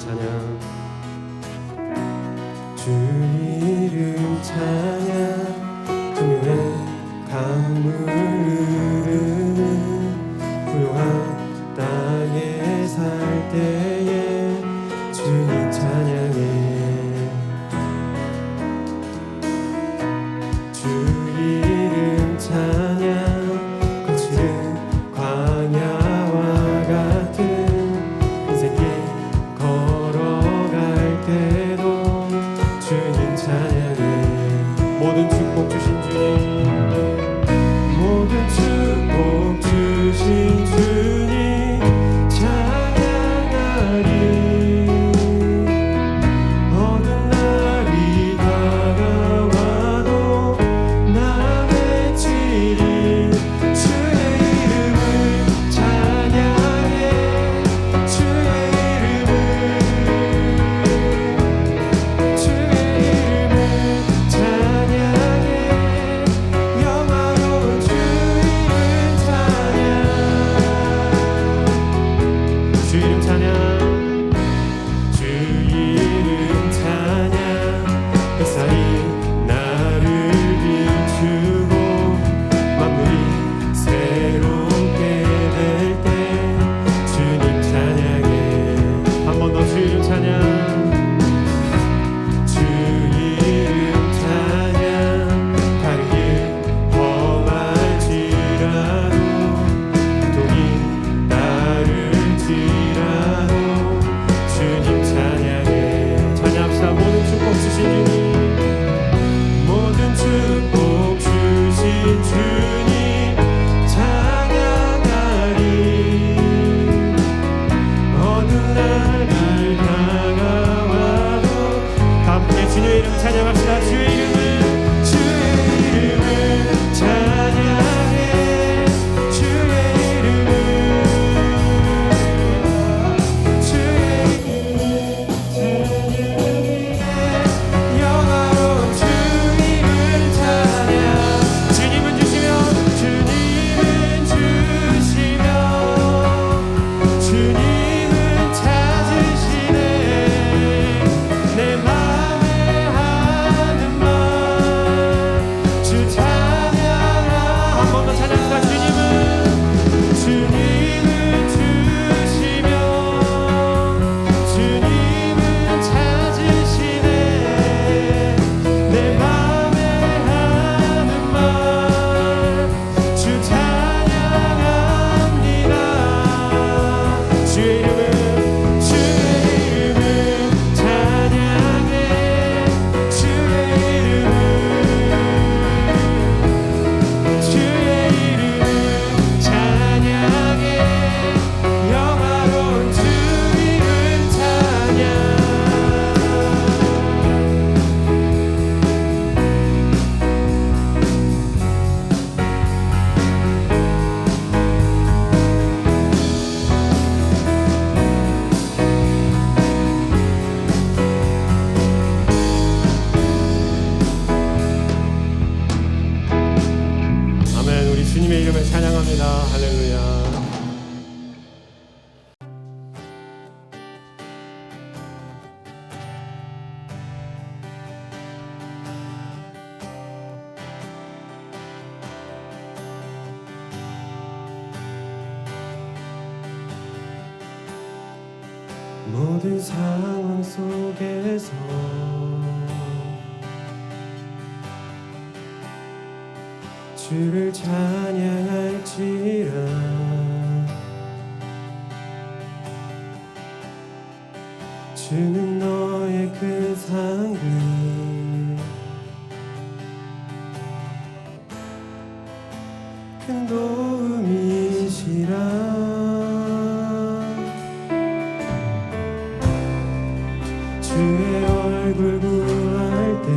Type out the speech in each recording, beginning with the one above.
찬양. 주 이름 찬양. 금요의 강물 흐르는 고요한 땅에 살 때에 주님 찬양해. 주 이름 찬양. 거칠은 광야와 같은 인생길 걸어갈 때도 주님 찬양해. 모든 축복 주신 주님, 모든 축복 주신 주님 찬양하리. 어두운 날이 다가와도 나 외치리. 주의 이름을 찬양해. 주의 이름을 찬양해. 영화로운 주 이름 찬양. 주 이름 찬양. 주 이름 찬양. 햇살이 나를 비추고 만물이 새롭게 될 때 주님 찬양해. 한 번 더 주 이름 찬양. 주 이름 찬양. 다른 길 험할지라도 고통이 따를지라도 주님 찬양해. 찬양합시다. 모든 축복 주신 주님, 모든 축복 주신 주님 찬양하리. 어두운 날이 다가와도 다 함께 주의 이름 찬양합시다. 주의 이름을, 주의 이름을 찬양해. 주의 이름을, 주의 이름을 찬양해. 영화로운 주 이름 찬양. 주님은 주시면, 주님은 주시면, 주님은 찾으시네. 내 맘에 하는 말 주 찬양하. 한 번 더 찬양합시다. 주님은 주시면, 주님은 찾으시네. 내 맘에 하는 말 주 찬양합니다. 주의 이름을, 주의 이름을 찬양해. 주의 이름을, 주의 이름을 찬양해. 영화로운 주 이름 찬양. 아멘. 우리 주님의 이름을 찬양합니다. 할렐루야. 모든 상황 속에서 주를 찬양할지라. 주는 너의 그 상급 큰 도움이시라. 주의 얼굴 구할 때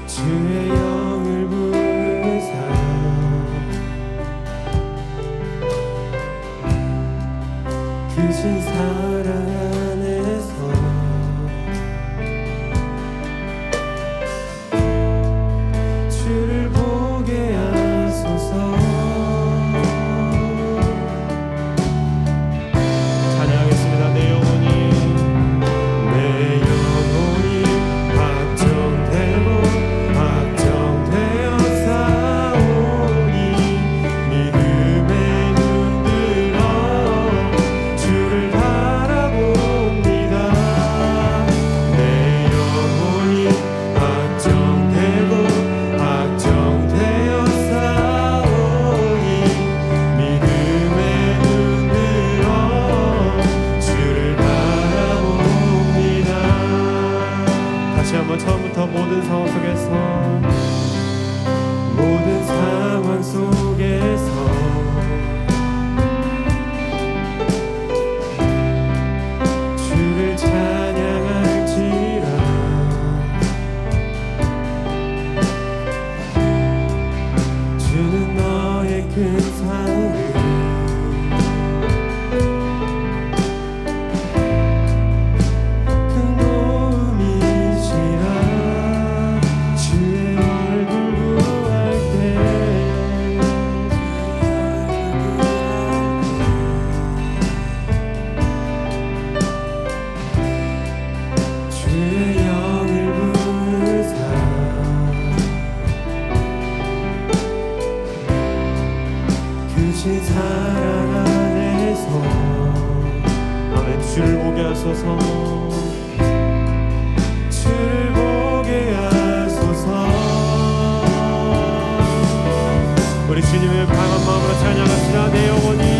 주의 영을 부르사 크신 사랑 안에서 주를 보게 하소서. 안에서 아멘. 주를 보게 하소서. 주를 보게 하소서. 우리 주님을 강한 마음으로 찬양합시다. 내 영혼이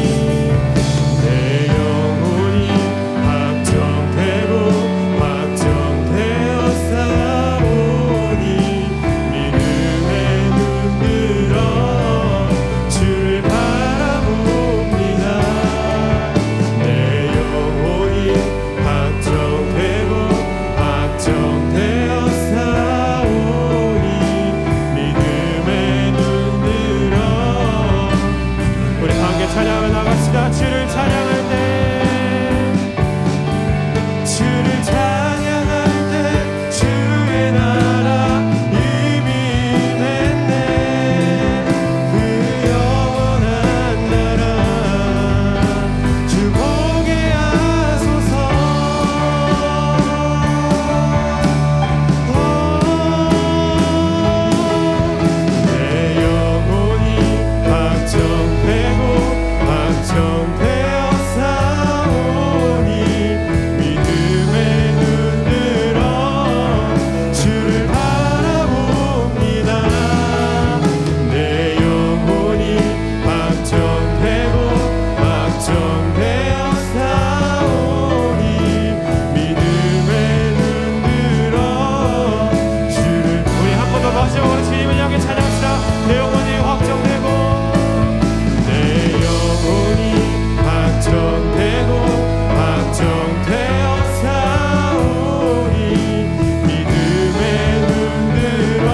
확정되고 확정되어 싸우니 믿음에 눈들어 주를 바라봅니다. 내 영혼이 확정되고 확정되어 싸우니 믿음에 눈들어. 우리 함께 찬양을 나갑시다. 주를 찬양할 때, 주를 찬양할 때 주의 나라 임했네. 그 영원한 나라 주 보게 하소서. 내 영혼이 확정되고 확정되어 싸우니 믿음에 눈들어 주를 바라봅니다. 내 영혼이 확정되고 확정되어 싸우니 믿음에 눈들어 주를. 우리 한 번 더 마지막으로 주님을 향해 찬양합시다. 내 영혼이 확정되고 내 영혼이 확정되고 확정되어 싸우니 믿음에 눈들어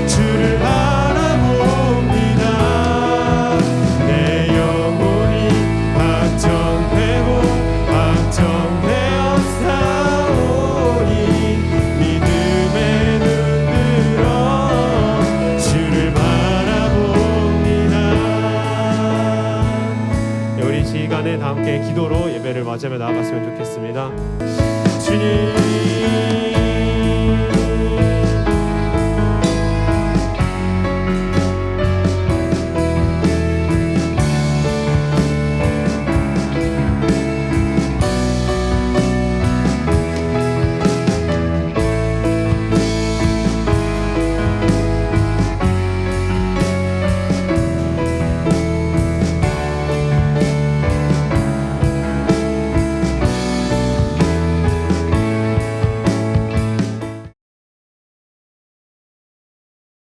주를 바라봅니다. 내 영혼이 확정되고 확정되어 싸우니 믿음에 눈들어 주를 바라봅니다. 네, 우리 이 시간에 다 함께 기도로 예배를 맞이하며 나아갔으면 좋겠습니다. 주님,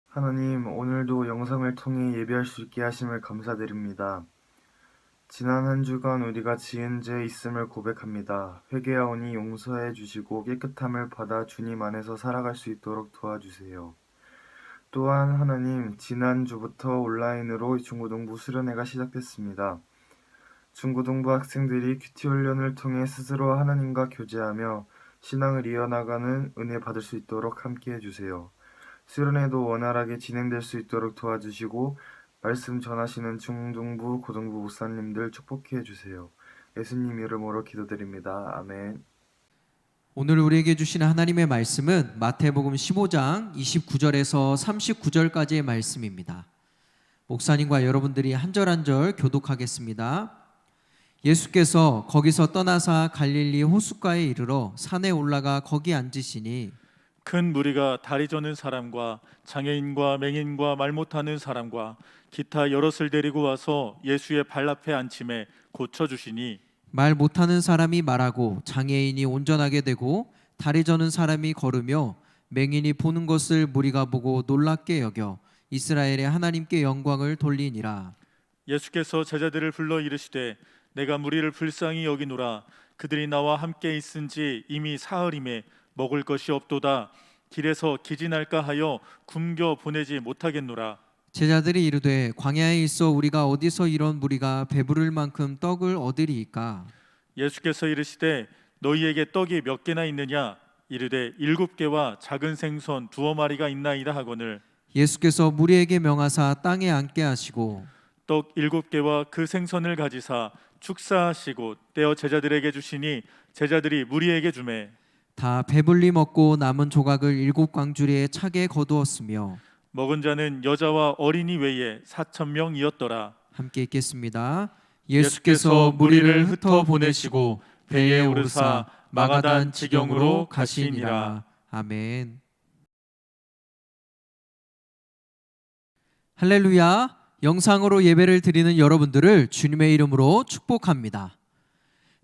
하나님, 오늘도 영상을 통해 예배할 수 있게 하심을 감사드립니다. 지난 한 주간 우리가 지은 죄 있음을 고백합니다. 회개하오니 용서해 주시고 깨끗함을 받아 주님 안에서 살아갈 수 있도록 도와주세요. 또한 하나님, 지난 주부터 온라인으로 중고등부 수련회가 시작됐습니다. 중고등부 학생들이 큐티 훈련을 통해 스스로 하나님과 교제하며 신앙을 이어나가는 은혜 받을 수 있도록 함께해 주세요. 수련회도 원활하게 진행될 수 있도록 도와주시고 말씀 전하시는 중등부, 고등부 목사님들 축복해 주세요. 예수님 이름으로 기도드립니다. 아멘. 오늘 우리에게 주시는 하나님의 말씀은 마태복음 15장 29절에서 39절까지의 말씀입니다. 목사님과 여러분들이 한 절 한 절 교독하겠습니다. 예수께서 거기서 떠나사 갈릴리 호숫가에 이르러 산에 올라가 거기 앉으시니 큰 무리가 다리 저는 사람과 장애인과 맹인과 말 못하는 사람과 기타 여럿을 데리고 와서 예수의 발 앞에 앉힘에 고쳐주시니 말 못하는 사람이 말하고 장애인이 온전하게 되고 다리 저는 사람이 걸으며 맹인이 보는 것을 무리가 보고 놀랍게 여겨 이스라엘의 하나님께 영광을 돌리니라. 예수께서 제자들을 불러 이르시되 내가 무리를 불쌍히 여기노라. 그들이 나와 함께 있은지 이미 사흘임에 먹을 것이 없도다. 길에서 기진할까 하여 굶겨 보내지 못하겠노라. 제자들이 이르되 광야에 있어 우리가 어디서 이런 무리가 배부를 만큼 떡을 얻으리이까. 예수께서 이르시되 너희에게 떡이 몇 개나 있느냐. 이르되 7개와 작은 생선 2마리가 있나이다 하거늘. 예수께서 무리에게 명하사 땅에 앉게 하시고 떡 7개와 그 생선을 가지사 축사하시고 떼어 제자들에게 주시니 제자들이 무리에게 주매 다 배불리 먹고 남은 조각을 7광주리에 차게 거두었으며 먹은 자는 여자와 어린이 외에 4,000명이었더라. 함께 읽겠습니다. 예수께서 무리를 흩어 보내시고 배에 오르사 마가단 지경으로 가시니라. 아멘. 할렐루야. 영상으로 예배를 드리는 여러분들을 주님의 이름으로 축복합니다.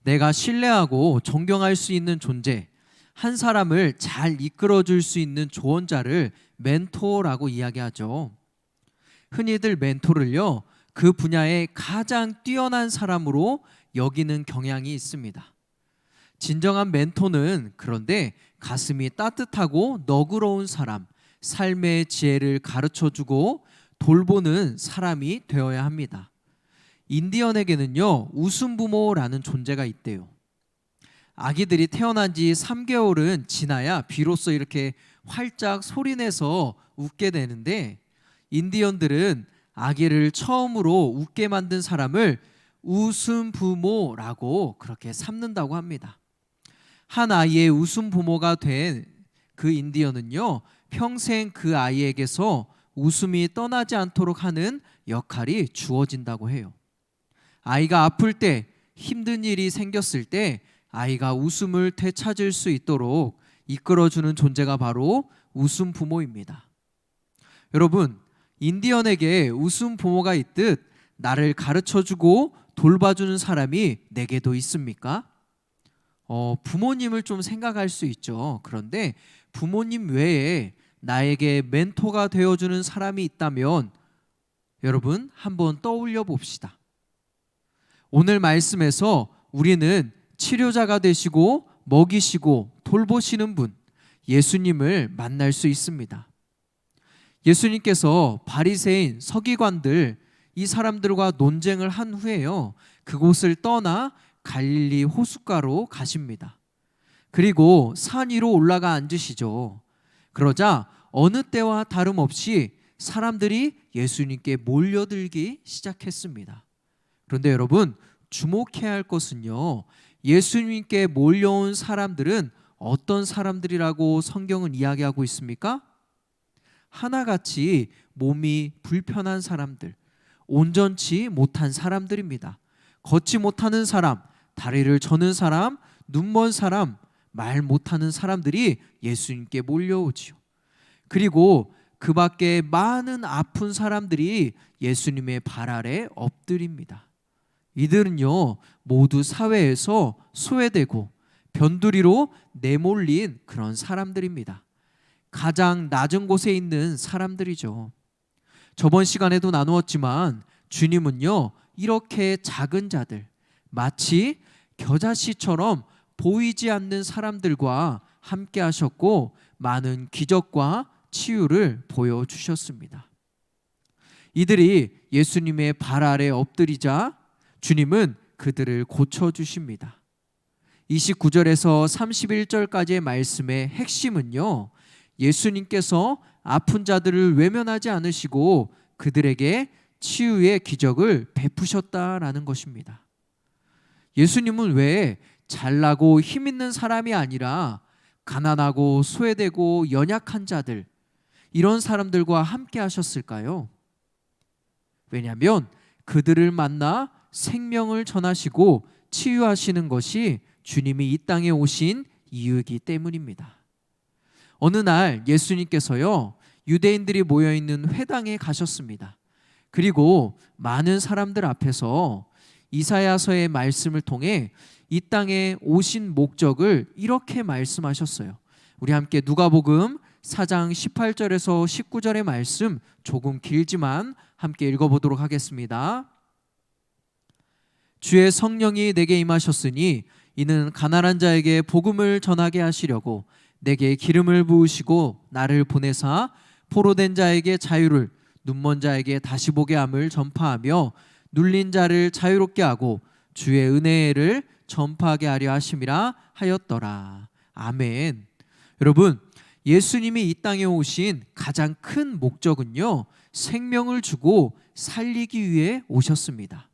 내가 신뢰하고 존경할 수 있는 존재, 한 사람을 잘 이끌어줄 수 있는 조언자를 멘토라고 이야기하죠. 흔히들 멘토를요, 그 분야에 가장 뛰어난 사람으로 여기는 경향이 있습니다. 진정한 멘토는 그런데 가슴이 따뜻하고 너그러운 사람, 삶의 지혜를 가르쳐주고 돌보는 사람이 되어야 합니다. 인디언에게는요, 웃음부모라는 존재가 있대요. 아기들이 태어난 지 3개월은 지나야 비로소 이렇게 활짝 소리내서 웃게 되는데, 인디언들은 아기를 처음으로 웃게 만든 사람을 웃음부모라고 그렇게 삼는다고 합니다. 한 아이의 웃음부모가 된 그 인디언은요, 평생 그 아이에게서 웃음이 떠나지 않도록 하는 역할이 주어진다고 해요. 아이가 아플 때, 힘든 일이 생겼을 때 아이가 웃음을 되찾을 수 있도록 이끌어주는 존재가 바로 웃음 부모입니다. 여러분, 인디언에게 웃음 부모가 있듯 나를 가르쳐주고 돌봐주는 사람이 내게도 있습니까? 부모님을 좀 생각할 수 있죠. 그런데 부모님 외에 나에게 멘토가 되어주는 사람이 있다면 여러분 한번 떠올려 봅시다. 오늘 말씀에서 우리는 치료자가 되시고 먹이시고 돌보시는 분 예수님을 만날 수 있습니다. 예수님께서 바리새인 서기관들 이 사람들과 논쟁을 한 후에요, 그곳을 떠나 갈릴리 호숫가로 가십니다. 그리고 산 위로 올라가 앉으시죠. 그러자 어느 때와 다름없이 사람들이 예수님께 몰려들기 시작했습니다. 그런데 여러분, 주목해야 할 것은요, 예수님께 몰려온 사람들은 어떤 사람들이라고 성경은 이야기하고 있습니까? 하나같이 몸이 불편한 사람들, 온전치 못한 사람들입니다. 걷지 못하는 사람, 다리를 저는 사람, 눈먼 사람, 말 못하는 사람들이 예수님께 몰려오지요. 그리고 그 밖에 많은 아픈 사람들이 예수님의 발 아래 엎드립니다. 이들은요, 모두 사회에서 소외되고 변두리로 내몰린 그런 사람들입니다. 가장 낮은 곳에 있는 사람들이죠. 저번 시간에도 나누었지만 주님은요, 이렇게 작은 자들, 마치 겨자씨처럼 보이지 않는 사람들과 함께 하셨고 많은 기적과 치유를 보여주셨습니다. 이들이 예수님의 발 아래 엎드리자 주님은 그들을 고쳐주십니다. 29절에서 31절까지의 말씀의 핵심은요, 예수님께서 아픈 자들을 외면하지 않으시고 그들에게 치유의 기적을 베푸셨다라는 것입니다. 예수님은 왜 잘나고 힘 있는 사람이 아니라 가난하고 소외되고 연약한 자들, 이런 사람들과 함께 하셨을까요? 왜냐하면 그들을 만나 생명을 전하시고 치유하시는 것이 주님이 이 땅에 오신 이유이기 때문입니다. 어느 날 예수님께서요, 유대인들이 모여있는 회당에 가셨습니다. 그리고 많은 사람들 앞에서 이사야서의 말씀을 통해 이 땅에 오신 목적을 이렇게 말씀하셨어요. 우리 함께 누가복음 4장 18절에서 19절의 말씀 조금 길지만 함께 읽어보도록 하겠습니다. 주의 성령이 내게 임하셨으니 이는 가난한 자에게 복음을 전하게 하시려고 내게 기름을 부으시고 나를 보내사 포로된 자에게 자유를, 눈먼 자에게 다시 보게 함을 전파하며 눌린 자를 자유롭게 하고 주의 은혜를 전파하게 하려 하심이라 하였더라. 아멘. 여러분, 예수님이 이 땅에 오신 가장 큰 목적은요, 생명을 주고 살리기 위해 오셨습니다.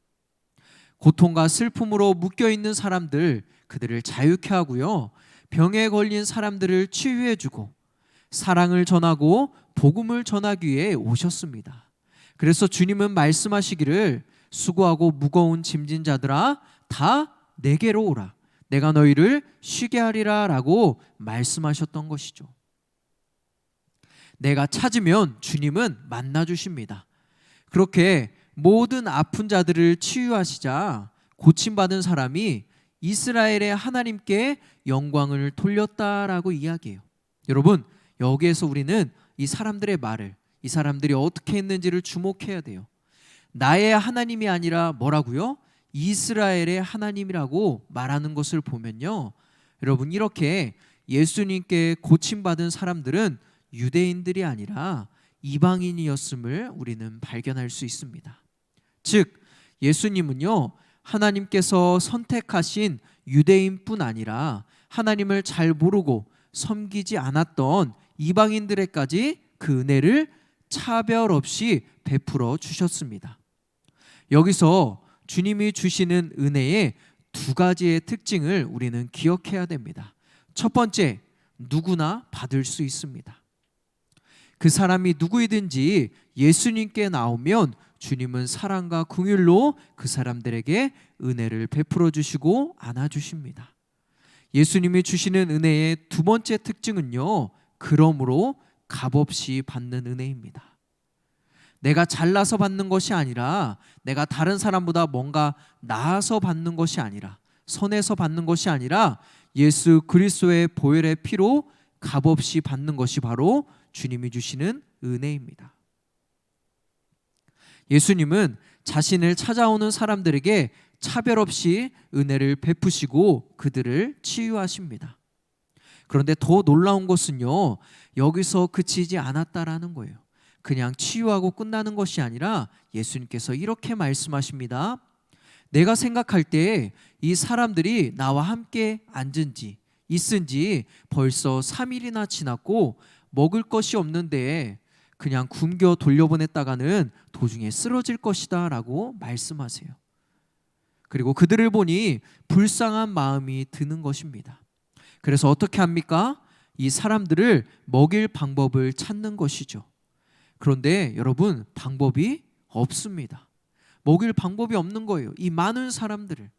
고통과 슬픔으로 묶여있는 사람들, 그들을 자유케 하고요, 병에 걸린 사람들을 치유해주고 사랑을 전하고 복음을 전하기 위해 오셨습니다. 그래서 주님은 말씀하시기를 수고하고 무거운 짐진 자들아 다 내게로 오라. 내가 너희를 쉬게 하리라 라고 말씀하셨던 것이죠. 내가 찾으면 주님은 만나 주십니다. 그렇게 모든 아픈 자들을 치유하시자 고침받은 사람이 이스라엘의 하나님께 영광을 돌렸다라고 이야기해요. 여러분, 여기에서 우리는 이 사람들의 말을, 이 사람들이 어떻게 했는지를 주목해야 돼요. 나의 하나님이 아니라 뭐라고요? 이스라엘의 하나님이라고 말하는 것을 보면요, 여러분, 이렇게 예수님께 고침받은 사람들은 유대인들이 아니라 이방인이었음을 우리는 발견할 수 있습니다. 즉, 예수님은요, 하나님께서 선택하신 유대인뿐 아니라 하나님을 잘 모르고 섬기지 않았던 이방인들에까지 그 은혜를 차별 없이 베풀어 주셨습니다. 여기서 주님이 주시는 은혜의 두 가지의 특징을 우리는 기억해야 됩니다. 첫 번째, 누구나 받을 수 있습니다. 그 사람이 누구이든지 예수님께 나오면 주님은 사랑과 긍휼로 그 사람들에게 은혜를 베풀어 주시고 안아 주십니다. 예수님이 주시는 은혜의 두 번째 특징은요, 그러므로 값없이 받는 은혜입니다. 내가 잘나서 받는 것이 아니라, 내가 다른 사람보다 뭔가 나아서 받는 것이 아니라, 선해서 받는 것이 아니라 예수 그리스도의 보혈의 피로 값없이 받는 것이 바로 주님이 주시는 은혜입니다. 예수님은 자신을 찾아오는 사람들에게 차별 없이 은혜를 베푸시고 그들을 치유하십니다. 그런데 더 놀라운 것은요, 여기서 그치지 않았다라는 거예요. 그냥 치유하고 끝나는 것이 아니라 예수님께서 이렇게 말씀하십니다. 내가 생각할 때 이 사람들이 나와 함께 앉은 지, 있은 지 벌써 3일이나 지났고 먹을 것이 없는데 그냥 굶겨 돌려보냈다가는 도중에 쓰러질 것이다 라고 말씀하세요. 그리고 그들을 보니 불쌍한 마음이 드는 것입니다. 그래서 어떻게 합니까? 이 사람들을 먹일 방법을 찾는 것이죠. 그런데 여러분, 방법이 없습니다. 먹일 방법이 없는 거예요. 이 많은 사람들을.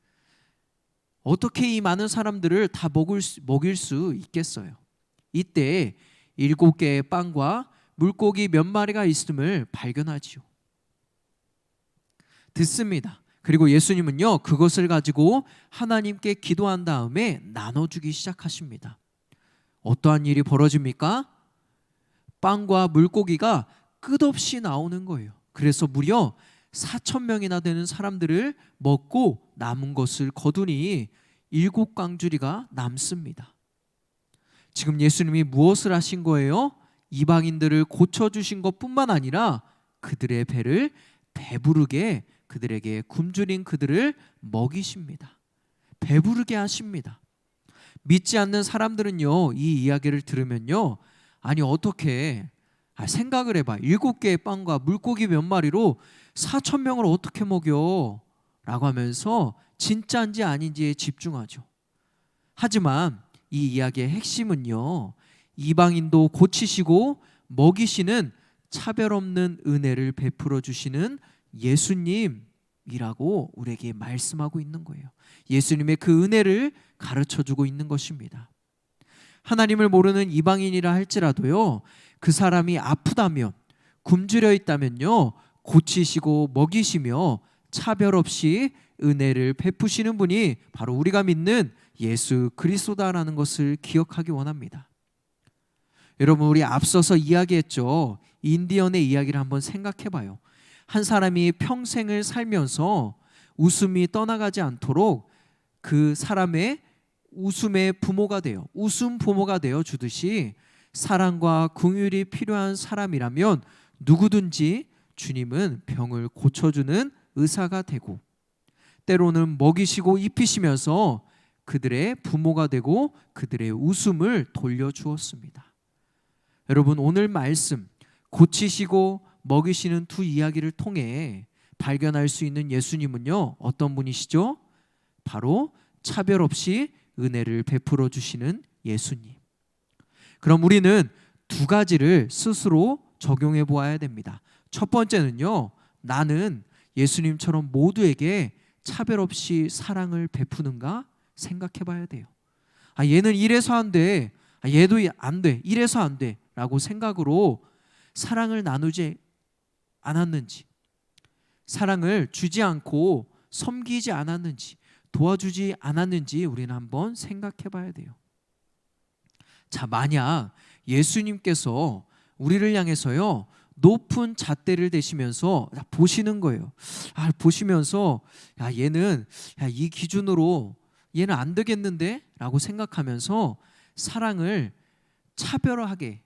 어떻게 이 많은 사람들을 다 먹일 수 있겠어요? 이때 7개의 빵과 물고기 몇 마리가 있음을 발견하지요. 듣습니다. 그리고 예수님은요, 그것을 가지고 하나님께 기도한 다음에 나눠주기 시작하십니다. 어떠한 일이 벌어집니까? 빵과 물고기가 끝없이 나오는 거예요. 그래서 무려 4,000명이나 되는 사람들을 먹고 남은 것을 거두니 7광주리가 남습니다. 지금 예수님이 무엇을 하신 거예요? 이방인들을 고쳐주신 것뿐만 아니라 그들의 배를 배부르게, 그들에게 굶주린 그들을 먹이십니다. 배부르게 하십니다. 믿지 않는 사람들은요, 이 이야기를 들으면요, 아니 어떻게, 생각을 해봐. 7개의 빵과 물고기 몇 마리로 4,000명을 어떻게 먹여? 라고 하면서 진짜인지 아닌지에 집중하죠. 하지만 이 이야기의 핵심은요, 이방인도 고치시고 먹이시는 차별 없는 은혜를 베풀어 주시는 예수님이라고 우리에게 말씀하고 있는 거예요. 예수님의 그 은혜를 가르쳐 주고 있는 것입니다. 하나님을 모르는 이방인이라 할지라도요, 그 사람이 아프다면, 굶주려 있다면요, 고치시고 먹이시며 차별 없이 은혜를 베푸시는 분이 바로 우리가 믿는 예수 그리스도다라는 것을 기억하기 원합니다. 여러분, 우리 앞서서 이야기했죠. 인디언의 이야기를 한번 생각해 봐요. 한 사람이 평생을 살면서 웃음이 떠나가지 않도록 그 사람의 웃음의 부모가 되어, 웃음 부모가 되어 주듯이 사랑과 긍휼이 필요한 사람이라면 누구든지 주님은 병을 고쳐주는 의사가 되고, 때로는 먹이시고 입히시면서 그들의 부모가 되고 그들의 웃음을 돌려주었습니다. 여러분, 오늘 말씀, 고치시고 먹이시는 두 이야기를 통해 발견할 수 있는 예수님은요, 어떤 분이시죠? 바로 차별 없이 은혜를 베풀어 주시는 예수님. 그럼 우리는 두 가지를 스스로 적용해 보아야 됩니다. 첫 번째는요, 나는 예수님처럼 모두에게 차별 없이 사랑을 베푸는가 생각해 봐야 돼요. 얘는 이래서 안 돼. 얘도 안 돼. 이래서 안 돼. 라고 생각으로 사랑을 나누지 않았는지, 사랑을 주지 않고 섬기지 않았는지, 도와주지 않았는지 우리는 한번 생각해 봐야 돼요. 자, 만약 예수님께서 우리를 향해서요 높은 잣대를 대시면서 보시는 거예요. 보시면서 얘는 이 기준으로 얘는 안 되겠는데? 라고 생각하면서 사랑을 차별하게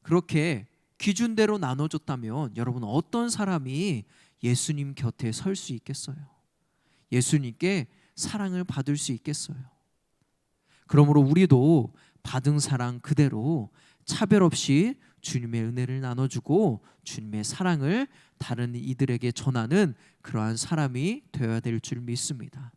그렇게 기준대로 나눠줬다면 여러분 어떤 사람이 예수님 곁에 설 수 있겠어요? 예수님께 사랑을 받을 수 있겠어요? 그러므로 우리도 받은 사랑 그대로 차별 없이 주님의 은혜를 나눠주고 주님의 사랑을 다른 이들에게 전하는 그러한 사람이 되어야 될 줄 믿습니다.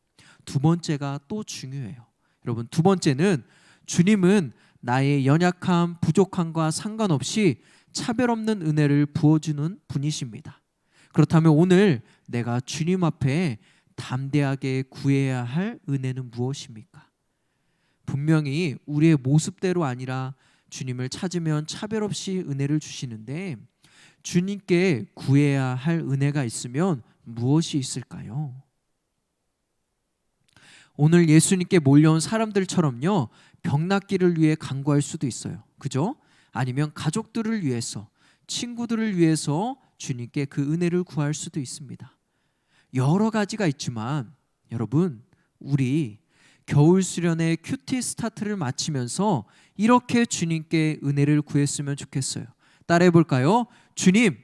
두 번째가 또 중요해요. 여러분, 두 번째는 주님은 나의 연약함, 부족함과 상관없이 차별 없는 은혜를 부어주는 분이십니다. 그렇다면 오늘 내가 주님 앞에 담대하게 구해야 할 은혜는 무엇입니까? 분명히 우리의 모습대로 아니라 주님을 찾으면 차별 없이 은혜를 주시는데 주님께 구해야 할 은혜가 있으면 무엇이 있을까요? 오늘 예수님께 몰려온 사람들처럼요 병 낫기를 위해 간구할 수도 있어요. 그죠? 아니면 가족들을 위해서, 친구들을 위해서 주님께 그 은혜를 구할 수도 있습니다. 여러 가지가 있지만 여러분, 우리 겨울 수련회 큐티 스타트를 마치면서 이렇게 주님께 은혜를 구했으면 좋겠어요. 따라해 볼까요? 주님,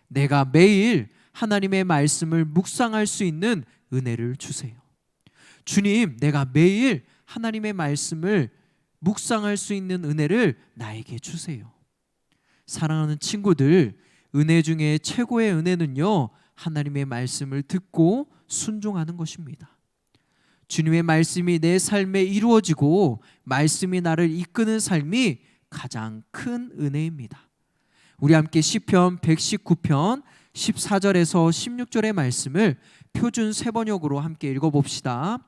내가 매일 하나님의 말씀을 묵상할 수 있는 은혜를 주세요. 주님, 내가 매일 하나님의 말씀을 묵상할 수 있는 은혜를 나에게 주세요. 사랑하는 친구들, 은혜 중에 최고의 은혜는요 하나님의 말씀을 듣고 순종하는 것입니다. 주님의 말씀이 내 삶에 이루어지고 말씀이 나를 이끄는 삶이 가장 큰 은혜입니다. 우리 함께 시편 119편 14절에서 16절의 말씀을 표준 3번역으로 함께 읽어봅시다.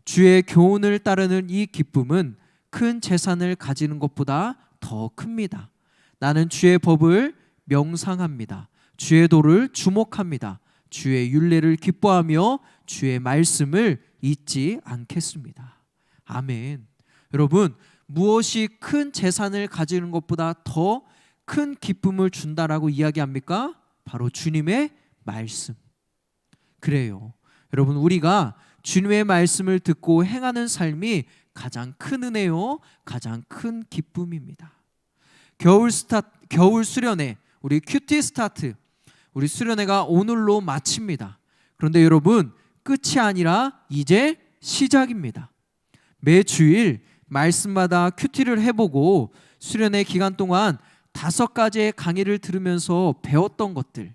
주의 교훈을 따르는 이 기쁨은 큰 재산을 가지는 것보다 더 큽니다. 나는 주의 법을 명상합니다. 주의 도를 주목합니다. 주의 율례를 기뻐하며 주의 말씀을 잊지 않겠습니다. 아멘. 여러분, 무엇이 큰 재산을 가지는 것보다 더 큰 기쁨을 준다라고 이야기합니까? 바로 주님의 말씀. 그래요. 여러분, 우리가 주님의 말씀을 듣고 행하는 삶이 가장 큰 은혜요, 가장 큰 기쁨입니다. 겨울 수련회, 우리 큐티 스타트, 우리 수련회가 오늘로 마칩니다. 그런데 여러분, 끝이 아니라 이제 시작입니다. 매 주일 말씀마다 큐티를 해보고 수련회 기간 동안 5가지의 강의를 들으면서 배웠던 것들,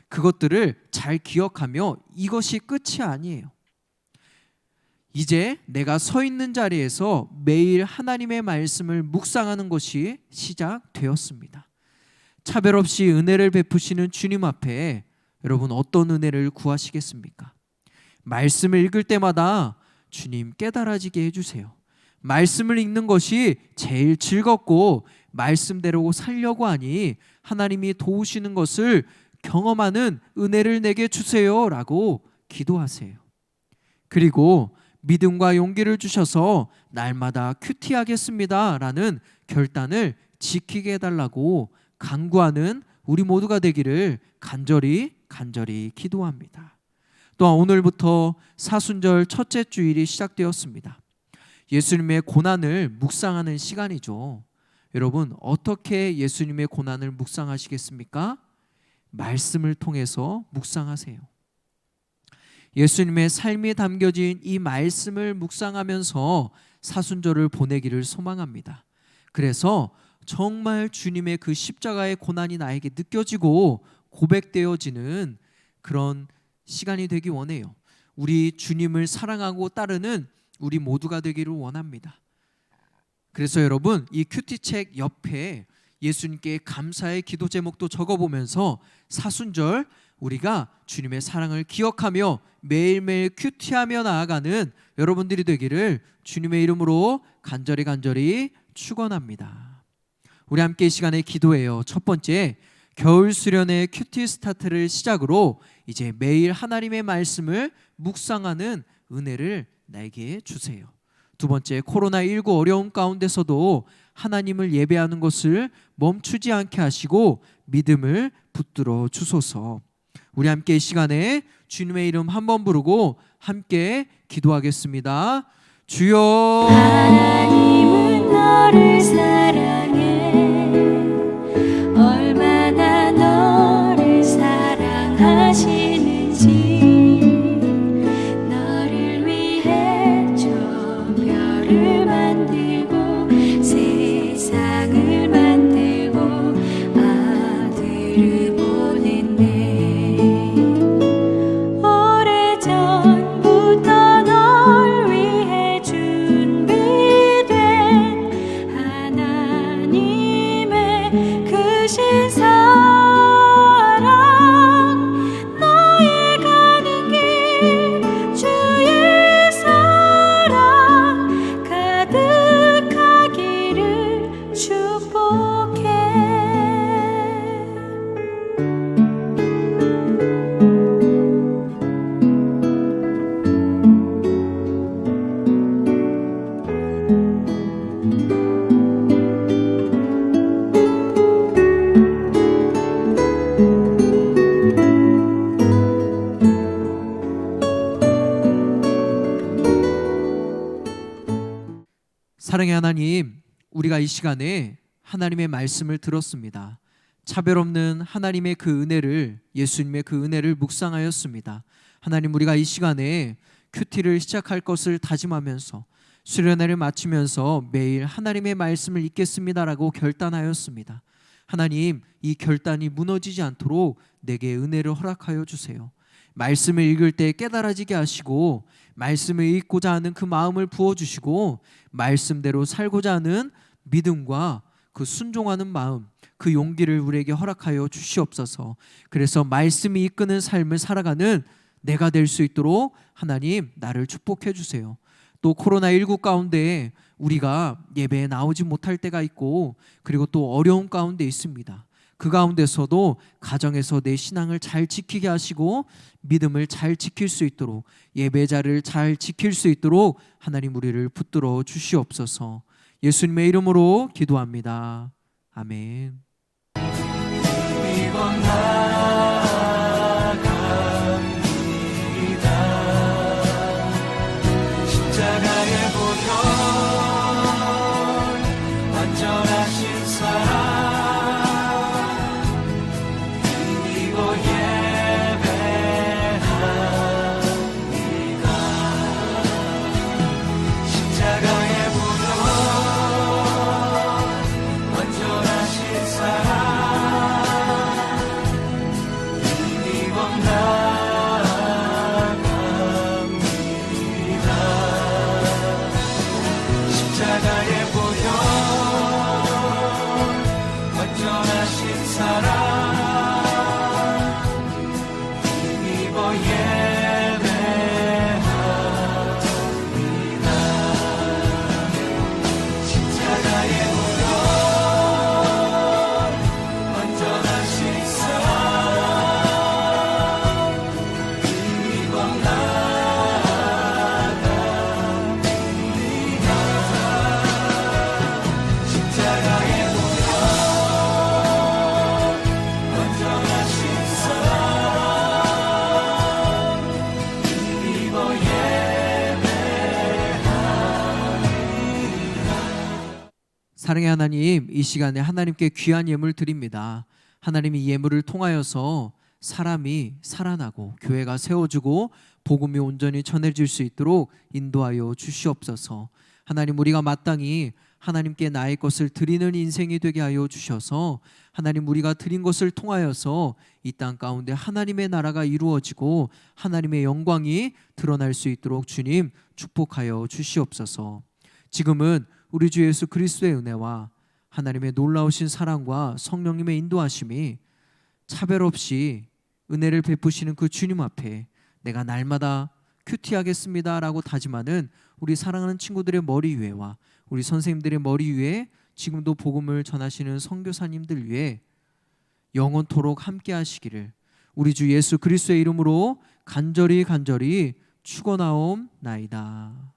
그것들을 잘 기억하며 이것이 끝이 아니에요. 이제 내가 서 있는 자리에서 매일 하나님의 말씀을 묵상하는 것이 시작되었습니다. 차별 없이 은혜를 베푸시는 주님 앞에 여러분 어떤 은혜를 구하시겠습니까? 말씀을 읽을 때마다 주님 깨달아지게 해주세요. 말씀을 읽는 것이 제일 즐겁고 말씀대로 살려고 하니 하나님이 도우시는 것을 경험하는 은혜를 내게 주세요 라고 기도하세요. 그리고 믿음과 용기를 주셔서 날마다 큐티하겠습니다 라는 결단을 지키게 해달라고 간구하는 우리 모두가 되기를 간절히 기도합니다. 또한 오늘부터 사순절 첫째 주일이 시작되었습니다. 예수님의 고난을 묵상하는 시간이죠. 여러분, 어떻게 예수님의 고난을 묵상하시겠습니까? 말씀을 통해서 묵상하세요. 예수님의 삶이 담겨진 이 말씀을 묵상하면서 사순절을 보내기를 소망합니다. 그래서 정말 주님의 그 십자가의 고난이 나에게 느껴지고 고백되어지는 그런 시간이 되기 원해요. 우리 주님을 사랑하고 따르는 우리 모두가 되기를 원합니다. 그래서 여러분, 이 큐티책 옆에 예수님께 감사의 기도 제목도 적어보면서 사순절 우리가 주님의 사랑을 기억하며 매일매일 큐티하며 나아가는 여러분들이 되기를 주님의 이름으로 간절히 축원합니다. 우리 함께 이 시간에 기도해요. 첫 번째, 겨울 수련회 큐티 스타트를 시작으로 이제 매일 하나님의 말씀을 묵상하는 은혜를 나에게 주세요. 두 번째, 코로나19 어려움 가운데서도 하나님을 예배하는 것을 멈추지 않게 하시고 믿음을 붙들어 주소서. 우리 함께 이 시간에 주님의 이름 한번 부르고 함께 기도하겠습니다. 주여, 하나님은 너를 사랑해. 얼마나 너를 사랑하시는지 너를 위해 저 별을 만들고 세상을 만들고 아들을 보냈네. 오래전부터 널 위해 준비된 하나님의 크신 사랑, 너의 가는 길 주의 사랑 가득하기를 축복해. 사랑의 하나님, 우리가 이 시간에 하나님의 말씀을 들었습니다. 차별 없는 하나님의 그 은혜를, 예수님의 그 은혜를 묵상하였습니다. 하나님, 우리가 이 시간에 큐티를 시작할 것을 다짐하면서 수련회를 마치면서 매일 하나님의 말씀을 읽겠습니다라고 결단하였습니다. 하나님, 이 결단이 무너지지 않도록 내게 은혜를 허락하여 주세요. 말씀을 읽을 때 깨달아지게 하시고 말씀을 읽고자 하는 그 마음을 부어주시고 말씀대로 살고자 하는 믿음과 그 순종하는 마음, 그 용기를 우리에게 허락하여 주시옵소서. 그래서 말씀이 이끄는 삶을 살아가는 내가 될 수 있도록 하나님 나를 축복해 주세요. 또 코로나19 가운데 우리가 예배에 나오지 못할 때가 있고 그리고 또 어려움 가운데 있습니다. 그 가운데서도 가정에서 내 신앙을 잘 지키게 하시고 믿음을 잘 지킬 수 있도록, 예배자를 잘 지킬 수 있도록 하나님 우리를 붙들어 주시옵소서. 예수님의 이름으로 기도합니다. 아멘. 십자가에 보혈 완전하신 사랑 드리고 예배합니다. 십자가에 보혈 완전하신 사랑 드리고 십자가의 보혈 완전하신 사랑 힘입어 예배합니다. 십자가의 보혈 완전하신 사랑 힘입어 십자가의 보혈 완전하신 사랑 힘입어 사랑의 하나님, 이 시간에 하나님께 귀한 예물 드립니다. 하나님이 이 예물을 통하여서 사람이 살아나고 교회가 세워지고 복음이 온전히 전해질 수 있도록 인도하여 주시옵소서. 하나님, 우리가 마땅히 하나님께 나의 것을 드리는 인생이 되게 하여 주셔서 하나님, 우리가 드린 것을 통하여서 이 땅 가운데 하나님의 나라가 이루어지고 하나님의 영광이 드러날 수 있도록 주님 축복하여 주시옵소서. 지금은 우리 주 예수 그리스도의 은혜와 하나님의 놀라우신 사랑과 성령님의 인도하심이 차별 없이 은혜를 베푸시는 그 주님 앞에 내가 날마다 큐티하겠습니다라고 다짐하는 우리 사랑하는 친구들의 머리 위에와 우리 선생님들의 머리 위에 지금도 복음을 전하시는 선교사님들 위에 영원토록 함께 하시기를 우리 주 예수 그리스도의 이름으로 간절히 축원하옵나이다.